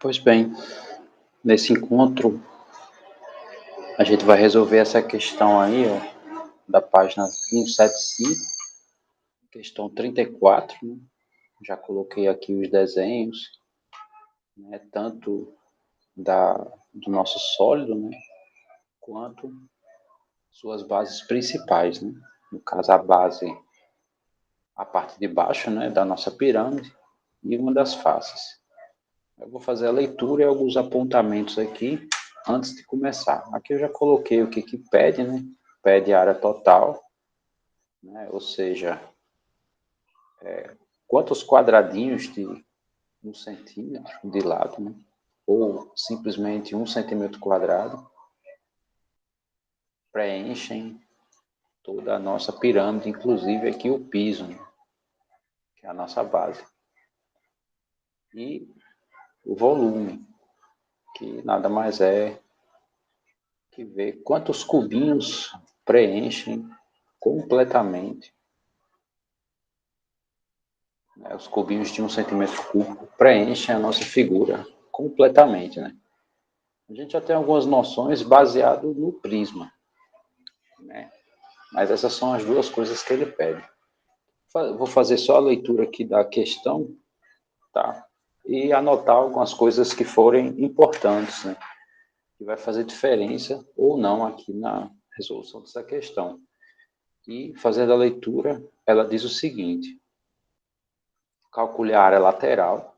Pois bem, nesse encontro a gente vai resolver essa questão aí, ó, da página 175, questão 34, né? Já coloquei aqui os desenhos, né, tanto do nosso sólido, né, quanto suas bases principais, né? No caso, a base, a parte de baixo, né, da nossa pirâmide e uma das faces. Eu vou fazer a leitura e alguns apontamentos aqui antes de começar. Aqui eu já coloquei o que pede, né? Pede área total, né? Ou seja, quantos quadradinhos de 1 centímetro de lado, né? Ou simplesmente 1 centímetro quadrado preenchem toda a nossa pirâmide, inclusive aqui o piso, né? Que é a nossa base. E o volume, que nada mais é que ver quantos cubinhos preenchem completamente, né? Os cubinhos de 1 centímetro cúbico preenchem a nossa figura completamente, né? A gente já tem algumas noções baseado no prisma, né? Mas essas são as duas coisas que ele pede. Vou fazer só a leitura aqui da questão, tá? E anotar algumas coisas que forem importantes, né? Que vai fazer diferença ou não aqui na resolução dessa questão. E fazendo a leitura, ela diz o seguinte: calcule a área lateral,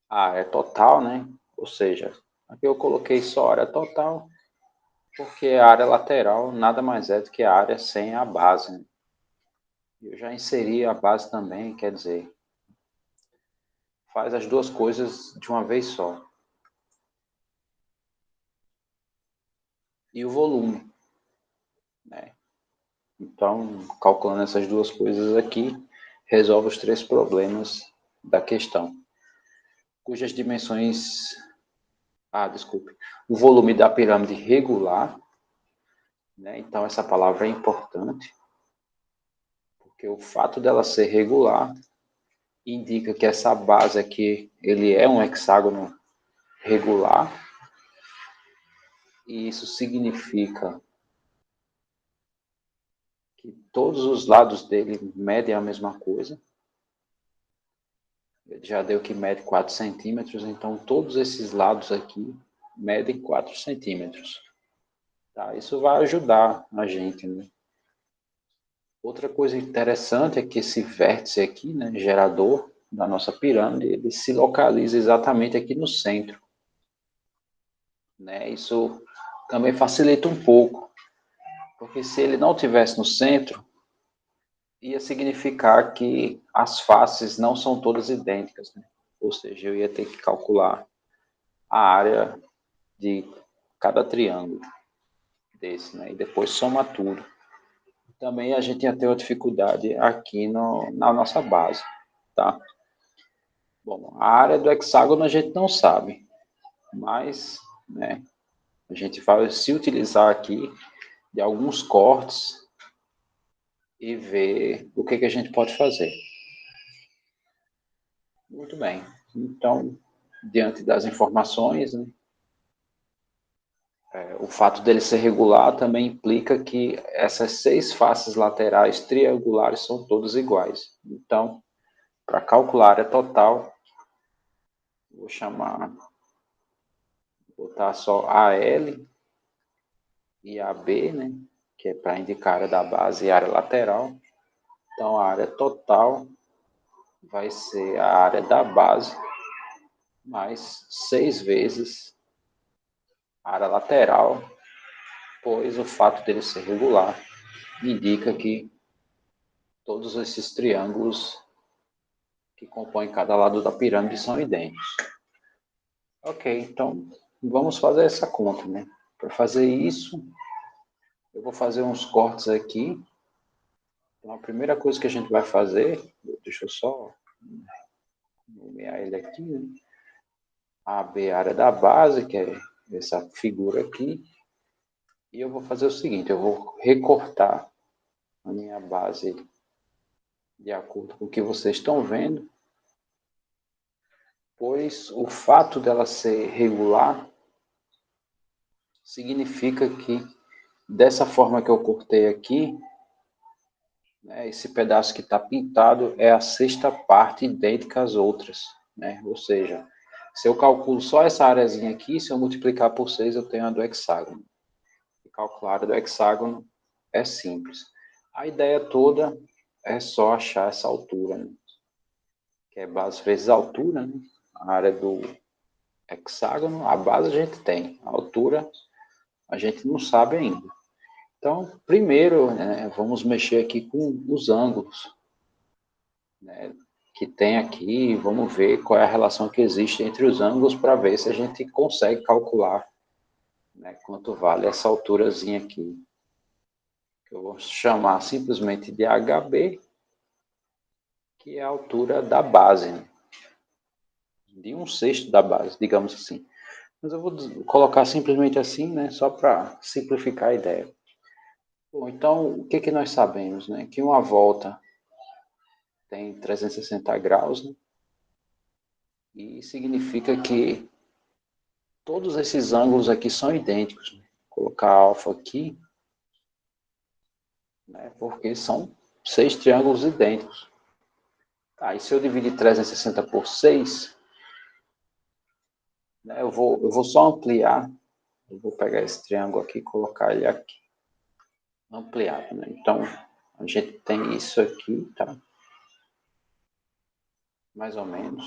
a área total, né? Ou seja, aqui eu coloquei só a área total, porque a área lateral nada mais é do que a área sem a base, né? Eu já inseri a base também, quer dizer, faz as duas coisas de uma vez só. E o volume, né? Então, calculando essas duas coisas aqui, resolve os três problemas da questão, cujas dimensões... desculpe. O volume da pirâmide regular, né? Então, essa palavra é importante, porque o fato dela ser regular indica que essa base aqui, ele é um hexágono regular, e isso significa que todos os lados dele medem a mesma coisa. Ele já deu que mede 4 centímetros, então todos esses lados aqui medem 4 centímetros. Tá? Isso vai ajudar a gente, né? Outra coisa interessante é que esse vértice aqui, né, gerador da nossa pirâmide, ele se localiza exatamente aqui no centro, né? Isso também facilita um pouco, porque se ele não tivesse no centro, ia significar que as faces não são todas idênticas, né? Ou seja, eu ia ter que calcular a área de cada triângulo desse, né? E depois soma tudo. Também a gente ia ter uma dificuldade aqui na nossa base, tá? Bom, a área do hexágono a gente não sabe, mas, né, a gente vai se utilizar aqui de alguns cortes e ver o que a gente pode fazer. Muito bem. Então, diante das informações, né, o fato dele ser regular também implica que essas 6 faces laterais triangulares são todas iguais. Então, para calcular a área total, vou botar só AL e AB, né, que é para indicar a área da base e a área lateral. Então, a área total vai ser a área da base mais 6 vezes a área lateral, pois o fato dele ser regular indica que todos esses triângulos que compõem cada lado da pirâmide são idênticos. Ok, então vamos fazer essa conta, né? Para fazer isso, eu vou fazer uns cortes aqui. Então, a primeira coisa que a gente vai fazer, deixa eu só nomear ele aqui, né? AB, a área da base, que é essa figura aqui. E eu vou fazer o seguinte, eu vou recortar a minha base de acordo com o que vocês estão vendo. pois o fato dela ser regular significa que, dessa forma que eu cortei aqui, né, esse pedaço que está pintado é a sexta parte idêntica às outras, né? Ou seja, se eu calculo só essa areazinha aqui, se eu multiplicar por 6, eu tenho a do hexágono. E calcular a do hexágono é simples. A ideia toda é só achar essa altura, né? Que é base vezes altura, né? A área do hexágono, a base a gente tem, a altura a gente não sabe ainda. Então, primeiro, né, vamos mexer aqui com os ângulos, né, que tem aqui, vamos ver qual é a relação que existe entre os ângulos para ver se a gente consegue calcular, né, quanto vale essa alturazinha aqui, que eu vou chamar simplesmente de HB, que é a altura da base, né, de 1/6 da base, digamos assim. Mas eu vou colocar simplesmente assim, né, só para simplificar a ideia. Bom, então, o que que nós sabemos, né? Que uma volta tem 360 graus, né? E significa que todos esses ângulos aqui são idênticos, né? Vou colocar alfa aqui, né? Porque são 6 triângulos idênticos. Tá, e se eu dividir 360 por 6, né? Eu vou só ampliar. Eu vou pegar esse triângulo aqui e colocar ele aqui. Ampliado, né? Então, a gente tem isso aqui, tá? Mais ou menos.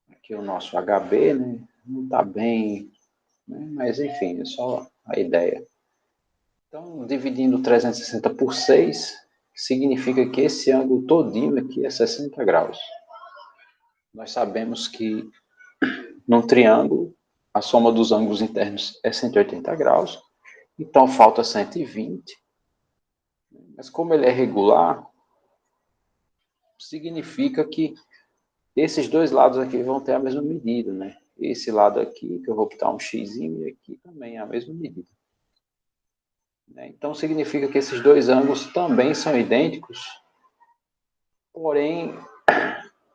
Aqui o nosso HB, né? Não está bem, né? Mas enfim, é só a ideia. Então, dividindo 360 por 6, significa que esse ângulo todinho aqui é 60 graus. Nós sabemos que num triângulo, a soma dos ângulos internos é 180 graus, então falta 120. Mas como ele é regular, significa que esses dois lados aqui vão ter a mesma medida, né? Esse lado aqui, que eu vou botar um x, e aqui também é a mesma medida. Então significa que esses dois ângulos também são idênticos, porém,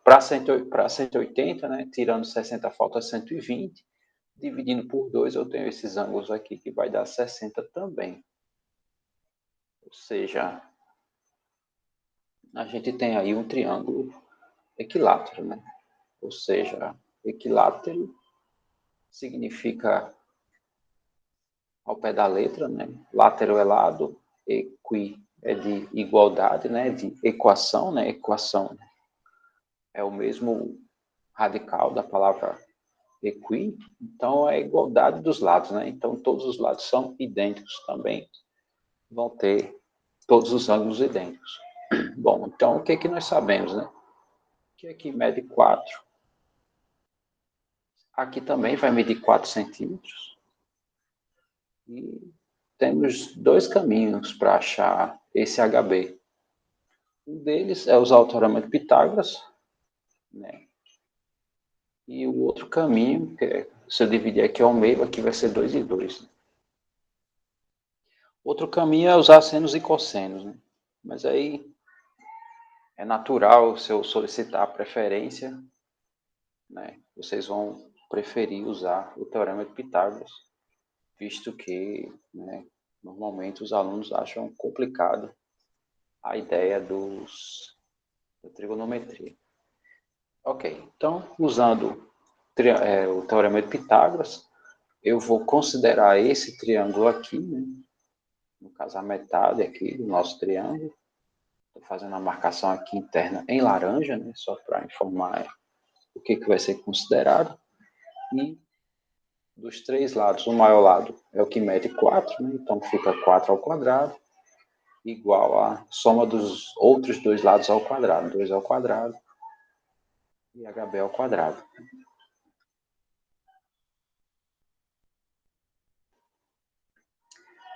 para 180, né, tirando 60 falta 120, dividindo por 2 eu tenho esses ângulos aqui que vai dar 60 também. Ou seja, a gente tem aí um triângulo equilátero, né? Ou seja, equilátero significa ao pé da letra, né? Látero é lado, equi é de igualdade, né? De equação, né? Equação é o mesmo radical da palavra equi, então é a igualdade dos lados, né? Então todos os lados são idênticos também, vão ter todos os ângulos idênticos. Bom, então o que que nós sabemos, né? Que aqui mede 4, aqui também vai medir 4 centímetros, e temos dois caminhos para achar esse HB. Um deles é usar o teorema de Pitágoras, né? E o outro caminho, que é, se eu dividir aqui ao meio, aqui vai ser 2 e 2. Né? Outro caminho é usar senos e cossenos, né? Mas aí é natural, se eu solicitar a preferência, né? Vocês vão preferir usar o teorema de Pitágoras, visto que, né, normalmente os alunos acham complicado a ideia da trigonometria. Ok, então, usando o teorema de Pitágoras, eu vou considerar esse triângulo aqui, né? No caso a metade aqui do nosso triângulo. Estou fazendo a marcação aqui interna em laranja, né? Só para informar o que vai ser considerado. E dos três lados, o maior lado é o que mede 4, né? Então fica 4 ao quadrado, igual a soma dos outros dois lados ao quadrado, 2 ao quadrado e HB ao quadrado.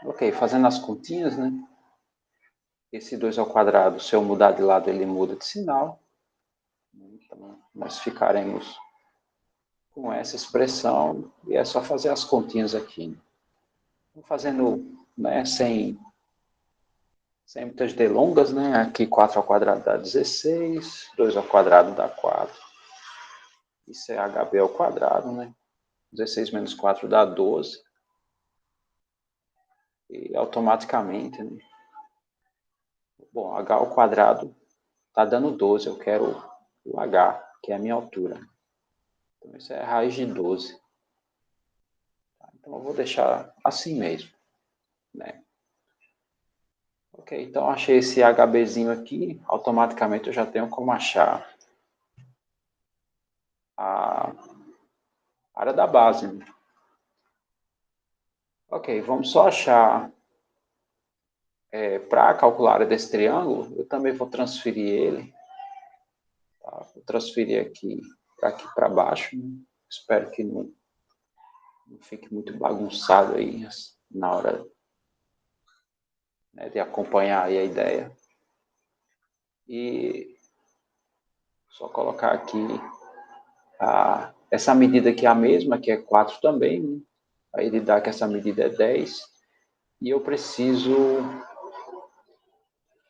Ok, fazendo as continhas, né? Esse 2 ao quadrado, se eu mudar de lado, ele muda de sinal. Então, nós ficaremos com essa expressão e é só fazer as continhas aqui. Né? Vou fazendo, né, sem muitas delongas, né? Aqui 4 ao quadrado dá 16, 2 ao quadrado dá 4. Isso é HB ao quadrado, né? 16 menos 4 dá 12. E automaticamente, né? Bom, H ao quadrado está dando 12. Eu quero o H, que é a minha altura. Então, isso é a raiz de 12. Então, eu vou deixar assim mesmo, né? Ok, então achei esse HBzinho aqui. Automaticamente eu já tenho como achar a área da base, né? Ok, vamos só achar, para calcular a área desse triângulo, eu também vou transferir ele, tá? Vou transferir aqui para baixo, né? Espero que não fique muito bagunçado aí na hora, né, de acompanhar aí a ideia. E só colocar aqui essa medida aqui é a mesma, que é 4 também, né? Aí ele dá que essa medida é 10. E eu preciso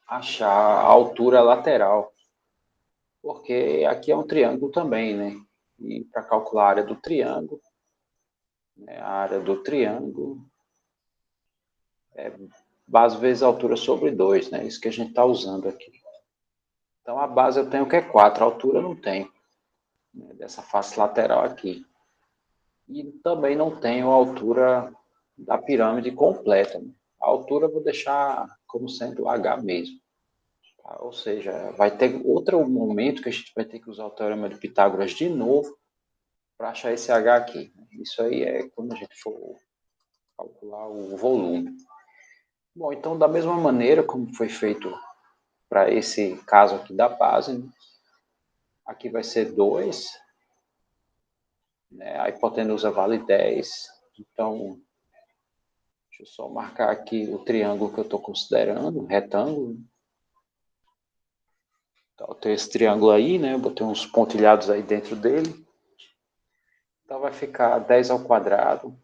achar a altura lateral, porque aqui é um triângulo também, né? E para calcular a área do triângulo, né, a área do triângulo é base vezes altura sobre 2, né? Isso que a gente está usando aqui. Então a base eu tenho que é 4, a altura eu não tenho, né, dessa face lateral aqui. E também não tenho a altura da pirâmide completa, né? A altura eu vou deixar como sendo H mesmo. Tá? Ou seja, vai ter outro momento que a gente vai ter que usar o teorema de Pitágoras de novo para achar esse H aqui. Isso aí é quando a gente for calcular o volume. Bom, então da mesma maneira como foi feito para esse caso aqui da base, né? Aqui vai ser 2, né? A hipotenusa vale 10. Então, deixa eu só marcar aqui o triângulo que eu estou considerando, um retângulo. Então, eu tenho esse triângulo aí, né? Eu botei uns pontilhados aí dentro dele. Então, vai ficar 10 ao quadrado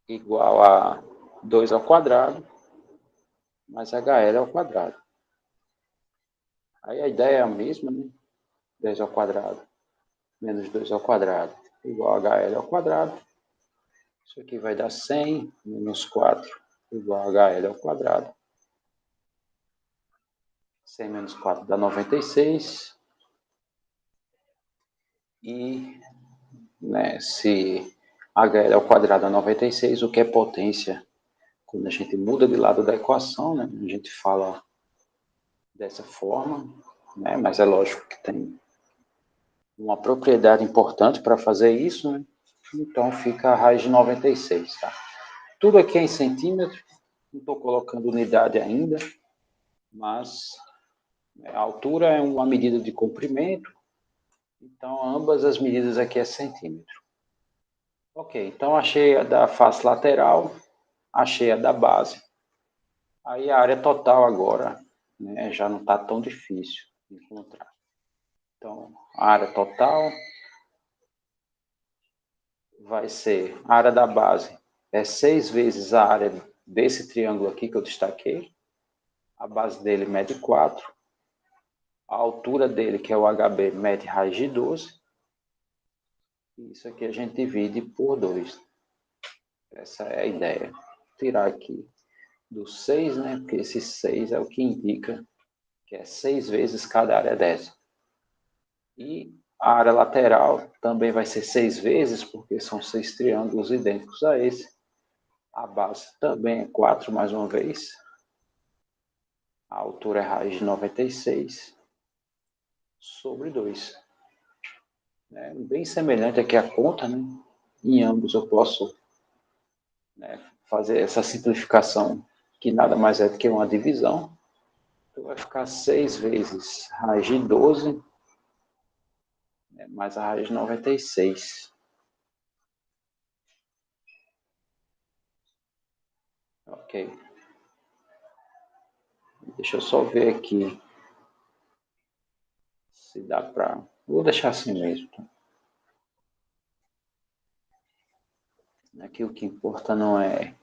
igual a 2 ao quadrado mais HL ao quadrado. Aí a ideia é a mesma, né? 10 ao quadrado menos 2 ao quadrado igual a HL ao quadrado. Isso aqui vai dar 100 menos 4 igual a HL ao quadrado. 100 menos 4 dá 96. E, né, se HL ao quadrado é 96, o que é potência? Quando a gente muda de lado da equação, né, a gente fala dessa forma, né, mas é lógico que tem uma propriedade importante para fazer isso, né? Então fica a raiz de 96, tá? Tudo aqui é em centímetro, não estou colocando unidade ainda, mas a altura é uma medida de comprimento, então ambas as medidas aqui é centímetro. Ok, então achei a da face lateral, achei a da base. Aí a área total agora, né, já não está tão difícil de encontrar. Então, a área total vai ser, a área da base é 6 vezes a área desse triângulo aqui que eu destaquei. A base dele mede 4. A altura dele, que é o HB, mede raiz de 12. Isso aqui a gente divide por 2. Essa é a ideia. Tirar aqui do 6, né? Porque esse 6 é o que indica que é 6 vezes cada área dessa. E a área lateral também vai ser 6 vezes, porque são 6 triângulos idênticos a esse. A base também é 4 mais uma vez. A altura é raiz de 96 sobre 2. É bem semelhante aqui a conta, né? Em ambos eu posso, né, fazer essa simplificação, que nada mais é do que uma divisão. Então vai ficar 6 vezes raiz de 12, né, mais a raiz de 96. Ok. Deixa eu só ver aqui se dá para... Vou deixar assim mesmo. Tá? Aqui o que importa não é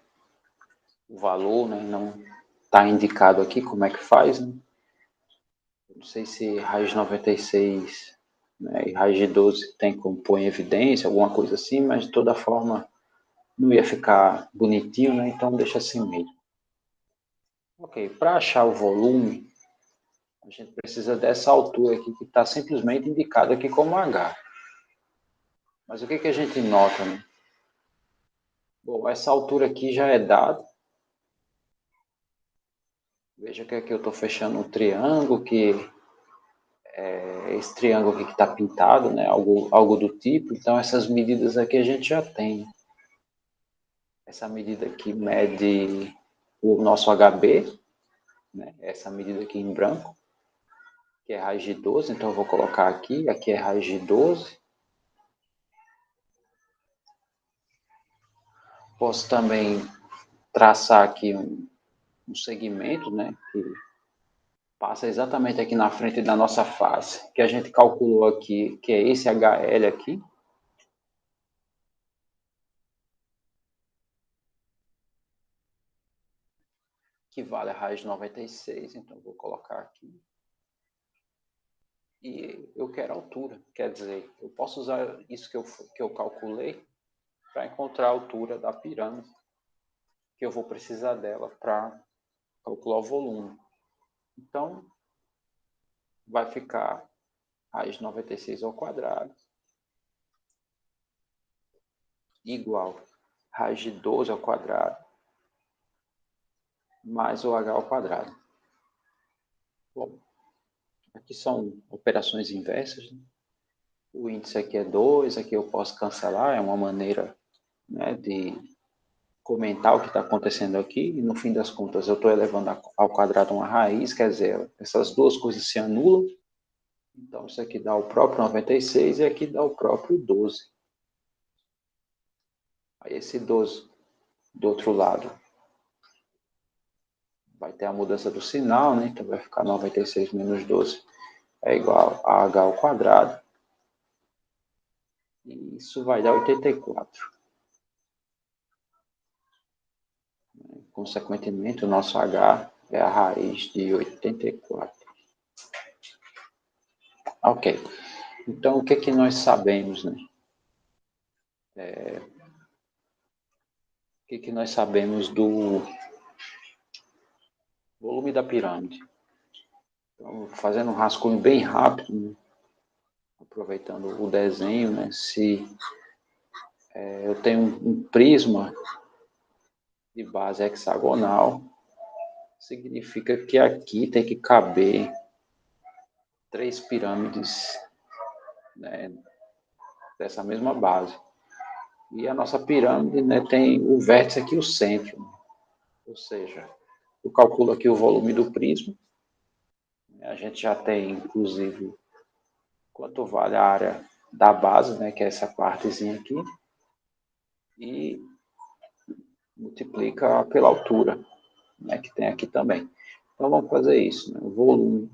o valor, né? Não está indicado aqui como é que faz, né? Não sei se raiz 96, né, e raiz de 12 tem como pôr em evidência, alguma coisa assim, mas de toda forma não ia ficar bonitinho, né? Então deixa assim mesmo. Ok, para achar o volume, a gente precisa dessa altura aqui que está simplesmente indicada aqui como H. Mas o que a gente nota, né? Bom, essa altura aqui já é dada. Veja que aqui eu estou fechando um triângulo, que é esse triângulo aqui que está pintado, né? Algo do tipo. Então essas medidas aqui a gente já tem. Essa medida aqui mede o nosso HB, né? Essa medida aqui em branco, que é raiz de 12, então eu vou colocar aqui é raiz de 12. Posso também traçar aqui um segmento, né, que passa exatamente aqui na frente da nossa face, que a gente calculou aqui, que é esse HL aqui. Que vale a raiz de 96, então eu vou colocar aqui. E eu quero altura, quer dizer, eu posso usar isso que eu calculei para encontrar a altura da pirâmide, que eu vou precisar dela para calcular o volume. Então, vai ficar raiz de 96 ao quadrado igual raiz de 12 ao quadrado mais o h ao quadrado. Bom, aqui são operações inversas, né? O índice aqui é 2, aqui eu posso cancelar, é uma maneira, né, de comentar o que está acontecendo aqui, e no fim das contas eu estou elevando ao quadrado uma raiz, quer dizer, essas duas coisas se anulam, então isso aqui dá o próprio 96 e aqui dá o próprio 12. Aí esse 12 do outro lado vai ter a mudança do sinal, né? Então vai ficar 96 menos 12 é igual a h ao quadrado. E isso vai dar 84. Consequentemente, o nosso h é a raiz de 84. Ok. Então, o que nós sabemos, né? O que nós sabemos do volume da pirâmide? Então, fazendo um rascunho bem rápido, né? Aproveitando o desenho, né? Se eu tenho um prisma de base hexagonal, significa que aqui tem que caber 3 pirâmides, né, dessa mesma base. E a nossa pirâmide, né, tem o vértice aqui, o centro. Ou seja, eu calculo aqui o volume do prisma. A gente já tem, inclusive, quanto vale a área da base, né, que é essa partezinha aqui. E multiplica pela altura, né, que tem aqui também. Então vamos fazer isso, né? O volume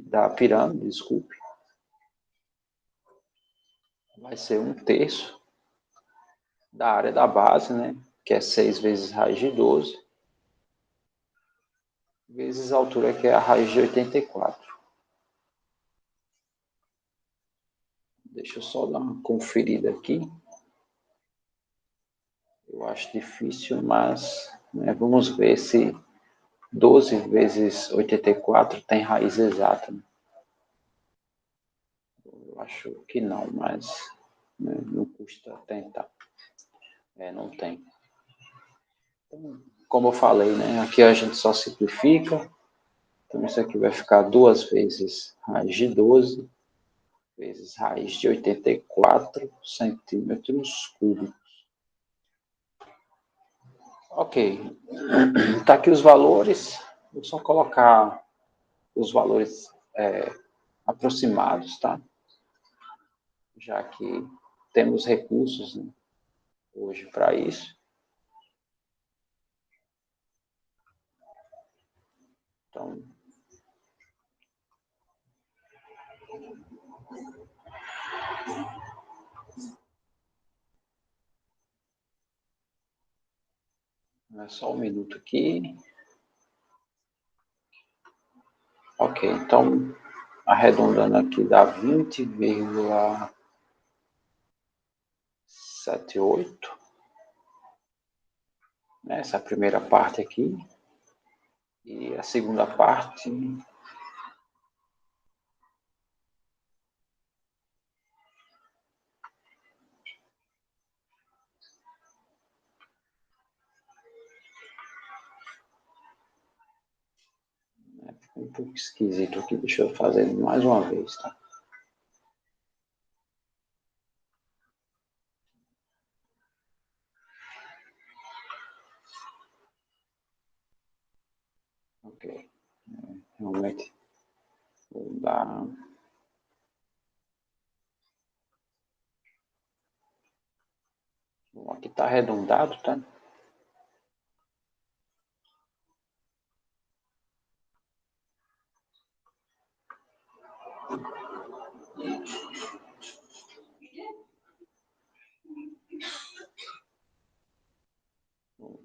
da pirâmide, desculpe, vai ser 1/3 da área da base, né, que é 6 vezes raiz de 12, vezes a altura, que é a raiz de 84. Deixa eu só dar uma conferida aqui. Eu acho difícil, mas, né, vamos ver se 12 vezes 84 tem raiz exata. Né? Eu acho que não, mas, né, não custa tentar. Não tem. Então, como eu falei, né, aqui a gente só simplifica. Então isso aqui vai ficar 2 vezes raiz de 12 vezes raiz de 84 centímetros cúbicos. Ok. Está aqui os valores. Vou só colocar os valores aproximados, tá? Já que temos recursos, né, hoje para isso. Então, é só um minuto aqui. Ok, então, arredondando aqui, dá 20,78, né? Essa primeira parte aqui. E a segunda parte, um pouco esquisito aqui, deixa eu fazer mais uma vez, tá? Ok, realmente vou dar. Bom, aqui está arredondado, tá?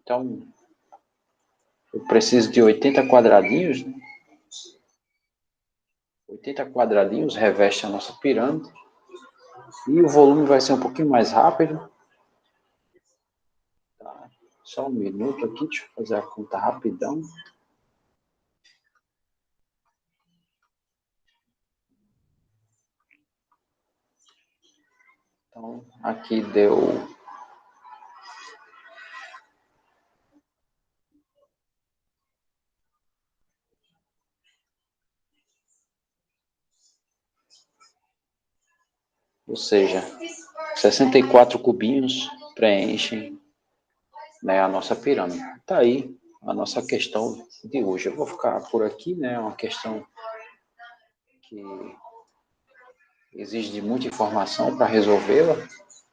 Então, eu preciso de 80 quadradinhos, né? 80 quadradinhos reveste a nossa pirâmide. E o volume vai ser um pouquinho mais rápido. Tá? Só um minuto aqui, deixa eu fazer a conta rapidão. Então, aqui deu. Ou seja, 64 cubinhos preenchem, né, a nossa pirâmide. Tá aí a nossa questão de hoje. Eu vou ficar por aqui, né? É uma questão que exige de muita informação para resolvê-la,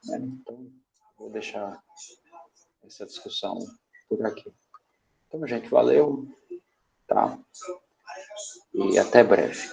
né? Então, vou deixar essa discussão por aqui. Então, gente, valeu, tá? E até breve.